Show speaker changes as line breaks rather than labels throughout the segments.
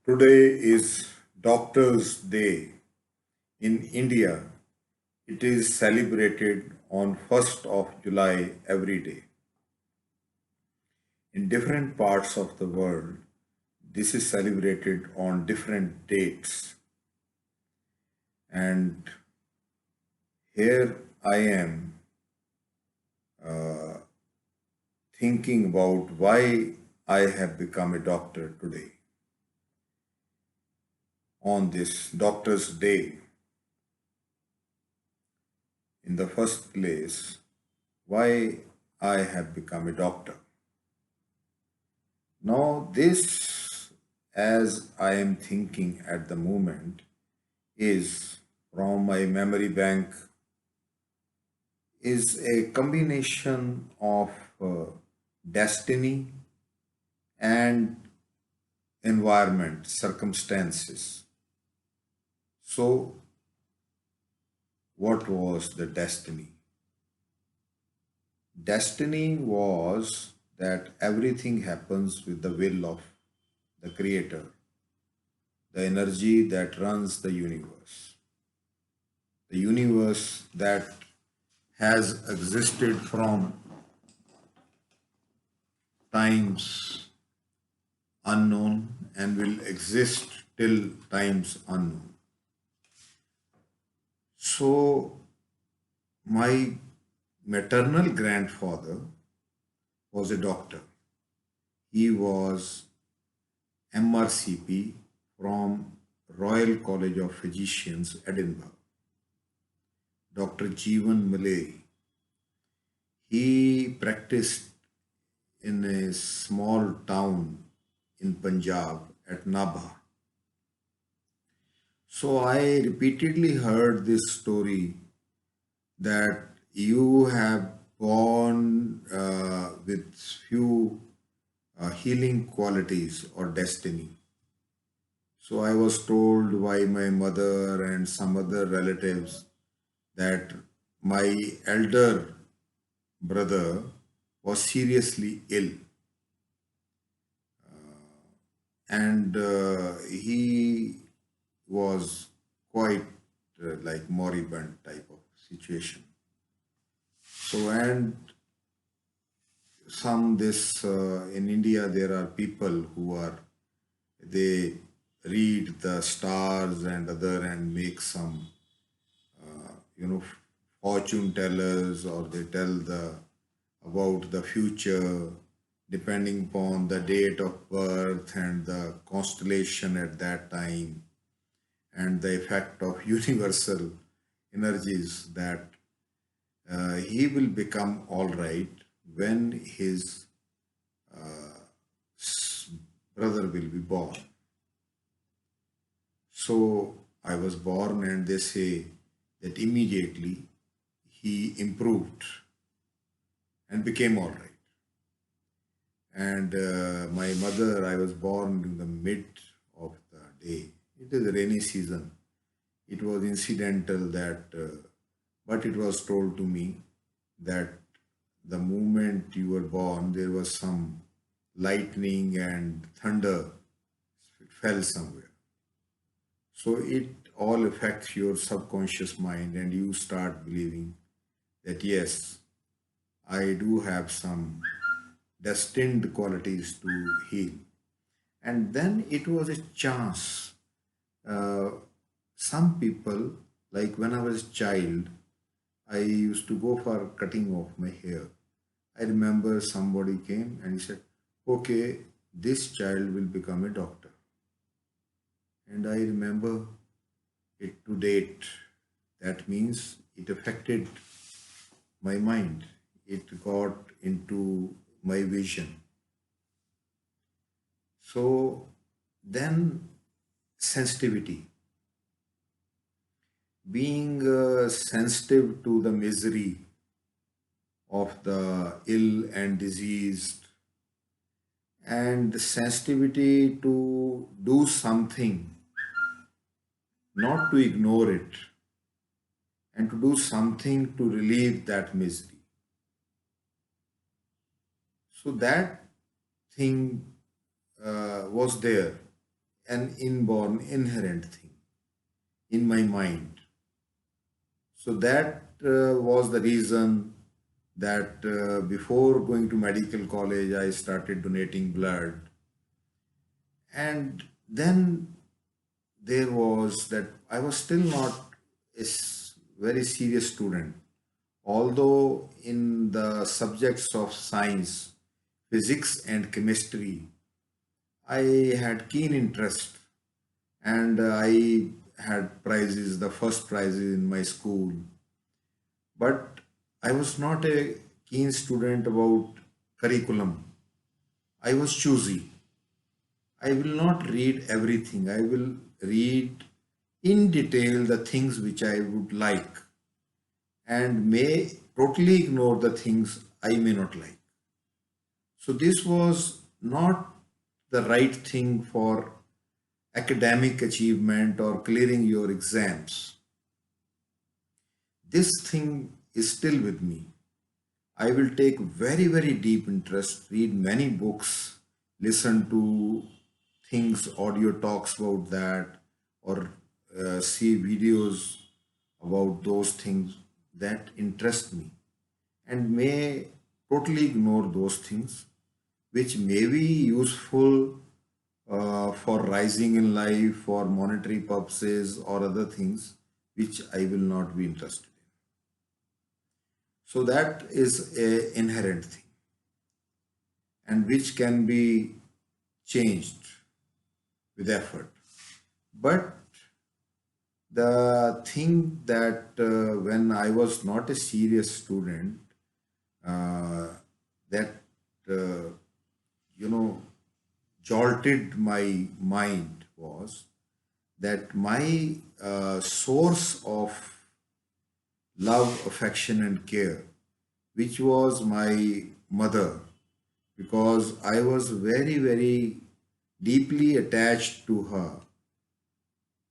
Today is Doctors' Day. In India, it is celebrated on 1st of July every day. In different parts of the world, this is celebrated on different dates. And here I am uh, thinking about why I have become a doctor today on this Doctors' Day. In the first place, why I have become a doctor. Now, this, as I am thinking at the moment, is from my memory bank, is a combination of destiny and environment, circumstances. So, what was the destiny? Destiny was that everything happens with the will of the Creator, the energy that runs the universe. The universe that has existed from times unknown and will exist till times unknown. So, my maternal grandfather was a doctor. He was MRCP from Royal College of Physicians, Edinburgh, Dr. Jeevan Malay. He practiced in a small town in Punjab at Nabha. So I repeatedly heard this story that you have born with few healing qualities or destiny. So I was told by my mother and some other relatives that my elder brother was seriously ill, and he was quite like moribund type of situation. So, and some this in India there are people who are, they read the stars and other and make some you know fortune tellers, or they tell the about the future depending upon the date of birth and the constellation at that time, and the effect of universal energies that he will become all right when his s- brother will be born. So I was born, and they say that immediately he improved and became all right. And my mother, I was born in the mid of the day. It is a rainy season. It was incidental that, but it was told to me that the moment you were born, there was some lightning and thunder fell somewhere. So it all affects your subconscious mind, and you start believing that yes, I do have some destined qualities to heal. And then it was a chance. Uh, some people, like when I was a child, I used to go for cutting off my hair. I remember somebody came and he said, okay, this child will become a doctor. And I remember it to date. That means it affected my mind. It got into my vision. So then sensitivity, being sensitive to the misery of the ill and diseased, and the sensitivity to do something, not to ignore it, and to do something to relieve that misery. So that thing was there, an inborn, inherent thing in my mind. So that was the reason that before going to medical college, I started donating blood. And then there was that I was still not a very serious student, although in the subjects of science, physics, and chemistry, I had keen interest, and I had prizes, the first prizes in my school. But I was not a keen student about curriculum. I was choosy. I will not read everything. I will read in detail the things which I would like and may totally ignore the things I may not like. So, this was not the right thing for academic achievement or clearing your exams. This thing is still with me. I will take very, very deep interest, read many books, listen to things, audio talks about that, or see videos about those things that interest me, and may totally ignore those things which may be useful for rising in life, for monetary purposes, or other things which I will not be interested in. So that is a inherent thing and which can be changed with effort. But the thing that when I was not a serious student, uh, that uh, you know jolted my mind was that my source of love, affection, and care, which was my mother, because I was very, very deeply attached to her,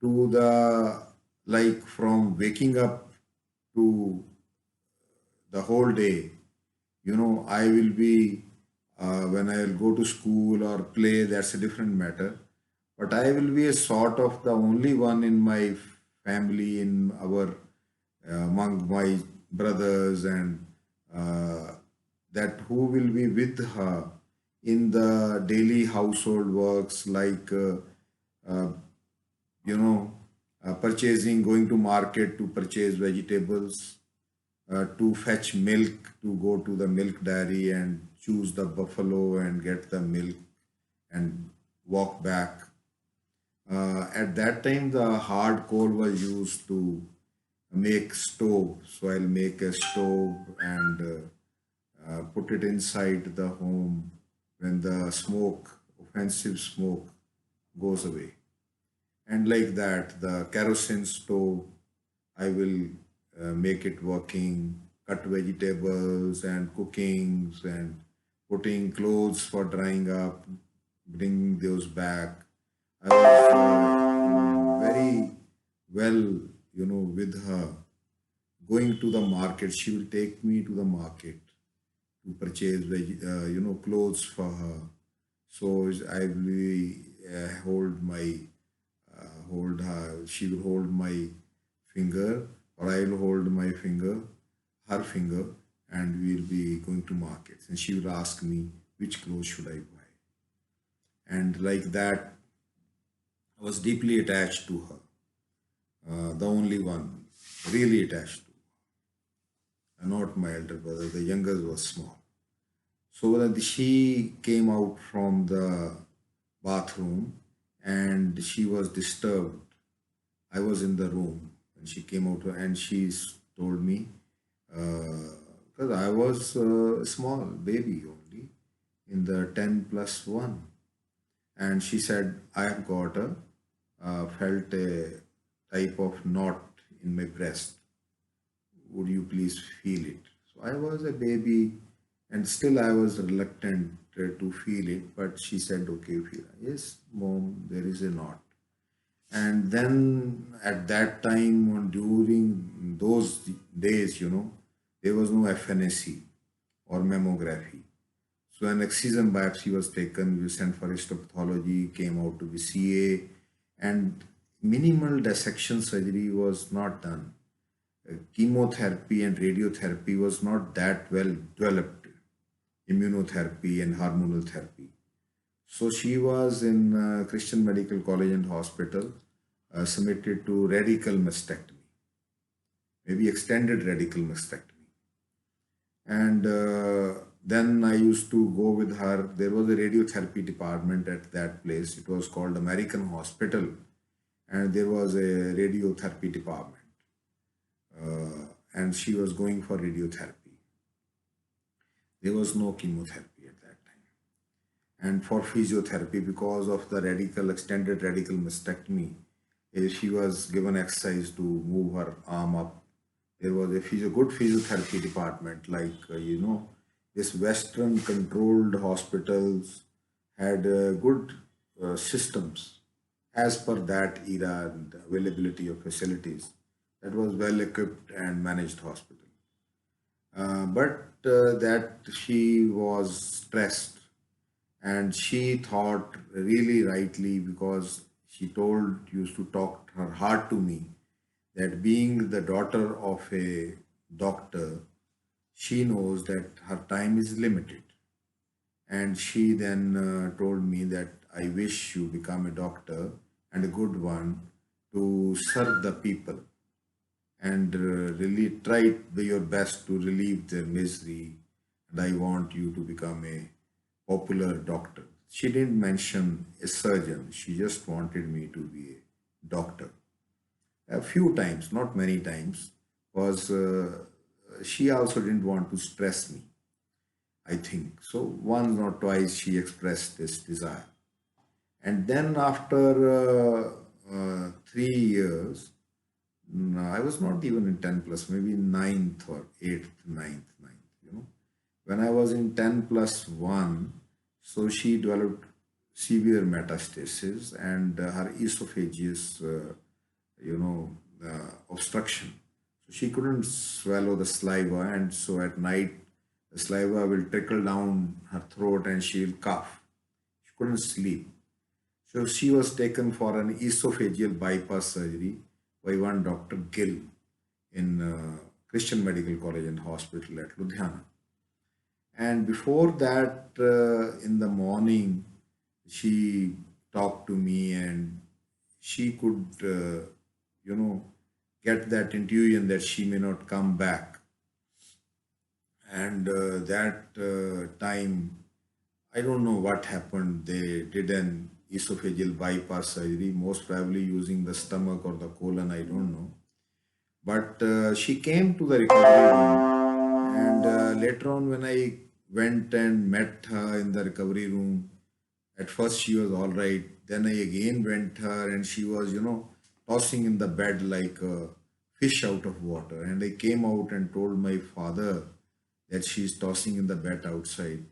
to the like from waking up to the whole day. I will be, when I will go to school or play, that's a different matter. But I will be a sort of the only one in my family, in our, among my brothers, and uh, that who will be with her in the daily household works like, uh, you know, purchasing, going to market to purchase vegetables, to fetch milk, to go to the milk dairy and choose the buffalo and get the milk and walk back. At that time, the hard coal was used to make stove. So I'll make a stove and put it inside the home when the smoke, offensive smoke, goes away. And like that, the kerosene stove, I will make it working, cut vegetables and cookings and putting clothes for drying up, bringing those back. I was very well, with her. Going to the market, she will take me to the market to purchase, clothes for her. So I will hold her. She will hold my finger, or I will hold my finger, her finger, and we'll be going to markets. And she will ask me which clothes should I buy. And like that, I was deeply attached to her, the only one really attached to her, not my elder brother. The younger was small. So that she came out from the bathroom and she was disturbed. I was in the room and she came out and told me, because I was a small baby only in the 10 plus 1. And she said, I have got felt a type of knot in my breast. Would you please feel it? So I was a baby and still I was reluctant to feel it, but she said, okay, feel it. Yes, mom, there is a knot. And then at that time, during those days, there was no FNAC or mammography. So an excision biopsy was taken, we sent for histopathology, came out to be CA, and minimal dissection surgery was not done. Chemotherapy and radiotherapy was not that well developed, immunotherapy and hormonal therapy. So she was in Christian Medical College and Hospital, submitted to radical mastectomy, maybe extended radical mastectomy. And then I used to go with her. There was a radiotherapy department at that place. It was called American Hospital, and there was a radiotherapy department. And she was going for radiotherapy. There was no chemotherapy at that time. And for physiotherapy, because of the radical, extended radical mastectomy, she was given exercise to move her arm up. There was a good physiotherapy department, like, this Western controlled hospitals had good systems as per that era and availability of facilities. That was well equipped and managed hospital. But that she was stressed, and she thought really rightly, because she used to talk her heart to me, that being the daughter of a doctor, she knows that her time is limited. And she then told me that I wish you become a doctor, and a good one, to serve the people, and really try your best to relieve their misery. And I want you to become a popular doctor. She didn't mention a surgeon, she just wanted me to be a doctor. A few times, not many times, because she also didn't want to stress me, I think. So once or twice she expressed this desire. And then after 3 years, I was not even in 10 plus, maybe ninth or eighth, ninth. When I was in 10 plus 1, so she developed severe metastasis, and her esophageus, obstruction. So she couldn't swallow the saliva, and so at night the saliva will trickle down her throat and she will cough. She couldn't sleep. So she was taken for an esophageal bypass surgery by one Dr. Gill in Christian Medical College and Hospital at Ludhiana. And before that, in the morning, she talked to me, and she could, get that intuition that she may not come back. And that time, I don't know what happened. They did an esophageal bypass surgery, most probably using the stomach or the colon, I don't know. But she came to the recovery room, and later on, when I went and met her in the recovery room, at first she was all right. Then I again went her, and she was, tossing in the bed like a fish out of water. And I came out and told my father that she's tossing in the bed outside.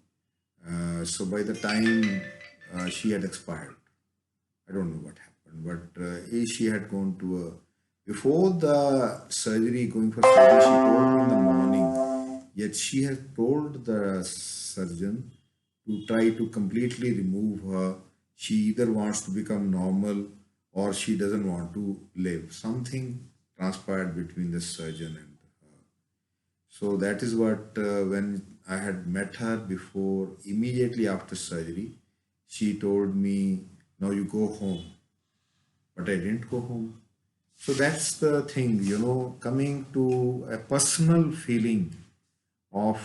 So by the time she had expired, I don't know what happened, but she had gone to a, before the surgery, going for surgery, she told me in the morning, yet she had told the surgeon to try to completely remove her. She either wants to become normal or she doesn't want to live. Something transpired between the surgeon and her. So that is what, when I had met her before, immediately after surgery, she told me, now you go home. But I didn't go home. So that's the thing, coming to a personal feeling of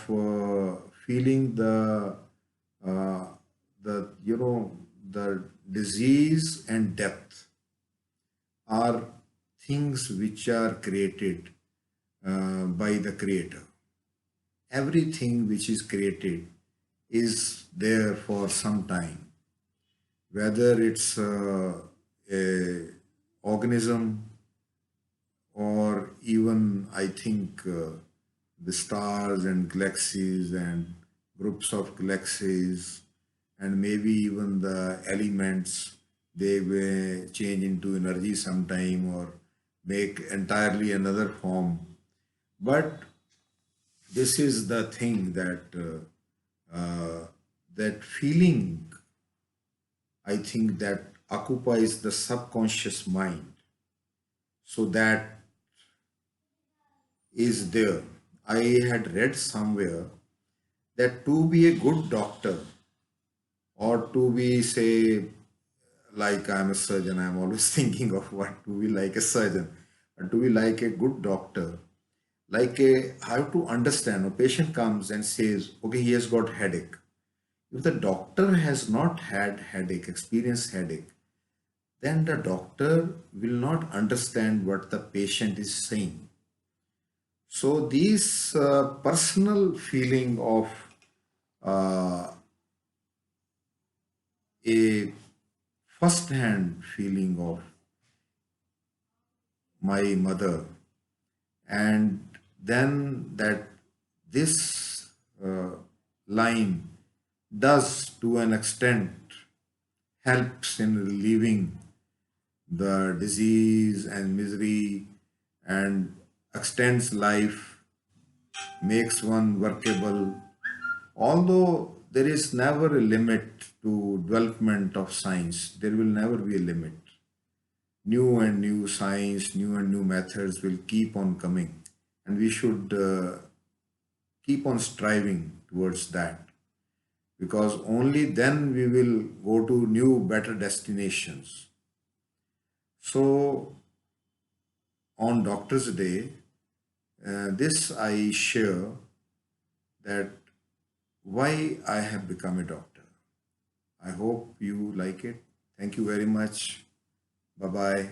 feeling uh, the disease and death are things which are created by the Creator. Everything which is created is there for some time, whether it's a organism, or even I think the stars and galaxies and groups of galaxies, and maybe even the elements, they may change into energy sometime or make entirely another form. But this is the thing that that feeling, I think, that occupies the subconscious mind. So that is there. I had read somewhere that to be a good doctor, or to be, say, like I'm a surgeon, I'm always thinking of what to be like a surgeon, and to be like a good doctor, like a have to understand a patient comes and says, okay, he has got headache. If the doctor has not had headache, experienced headache, then the doctor will not understand what the patient is saying. So these personal feeling of uh, a first hand feeling of my mother, and then that this line does to an extent helps in relieving the disease and misery, and extends life, makes one workable. Although there is never a limit to development of science, there will never be a limit. New and new science, new and new methods will keep on coming, and we should keep on striving towards that, because only then we will go to new, better destinations. So, on Doctor's Day, this I share that why I have become a doctor. I hope you like it. Thank you very much. Bye bye.